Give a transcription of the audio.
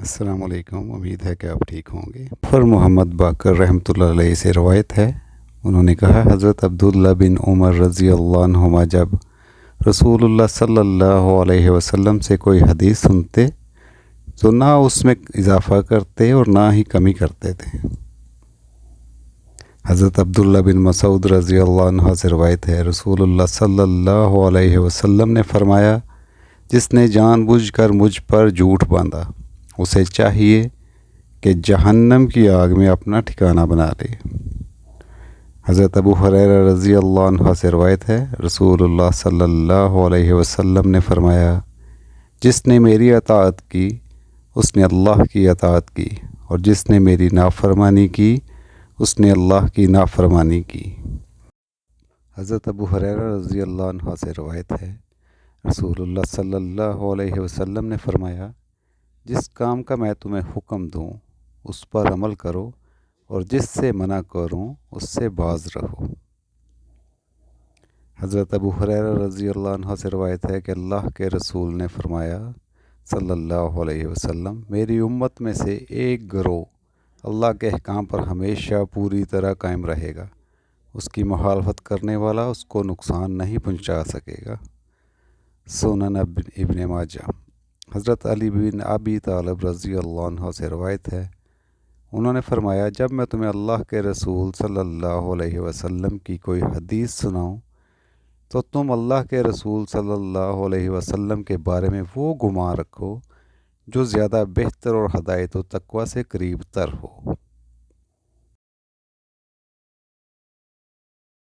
السلام علیکم، امید ہے کہ آپ ٹھیک ہوں گے۔ پر محمد باقر رحمۃ اللہ علیہ سے روایت ہے، انہوں نے کہا حضرت عبداللہ بن عمر رضی اللہ عنہما جب رسول اللہ صلی اللہ علیہ وسلم سے کوئی حدیث سنتے تو نہ اس میں اضافہ کرتے اور نہ ہی کمی کرتے تھے۔ حضرت عبداللہ بن مسعود رضی اللہ عنہ سے روایت ہے، رسول اللہ صلی اللہ علیہ وسلم نے فرمایا، جس نے جان بوجھ کر مجھ پر جھوٹ باندھا اسے چاہیے کہ جہنم کی آگ میں اپنا ٹھکانہ بنا لے۔ حضرت ابو ہریرہ رضی اللہ عنہ سے روایت ہے، رسول اللہ صلی اللہ علیہ وسلم نے فرمایا، جس نے میری اطاعت کی اس نے اللہ کی اطاعت کی، اور جس نے میری نافرمانی کی اس نے اللہ کی نافرمانی کی۔ حضرت ابو ہریرہ رضی اللہ عنہ سے روایت ہے، رسول اللہ صلی اللہ علیہ وسلم نے فرمایا، جس کام کا میں تمہیں حکم دوں اس پر عمل کرو، اور جس سے منع کروں اس سے باز رہو۔ حضرت ابو ہریرہ رضی اللہ عنہ سے روایت ہے کہ اللہ کے رسول نے فرمایا صلی اللہ علیہ وسلم، میری امت میں سے ایک گروہ اللہ کے احکام پر ہمیشہ پوری طرح قائم رہے گا، اس کی مخالفت کرنے والا اس کو نقصان نہیں پہنچا سکے گا۔ سنن ابن ماجہ۔ حضرت علی بن ابی طالب رضی اللہ عنہ سے روایت ہے، انہوں نے فرمایا، جب میں تمہیں اللہ کے رسول صلی اللہ علیہ وسلم کی کوئی حدیث سناؤں تو تم اللہ کے رسول صلی اللہ علیہ وسلم کے بارے میں وہ گمان رکھو جو زیادہ بہتر اور ہدایت و تقوی سے قریب تر ہو۔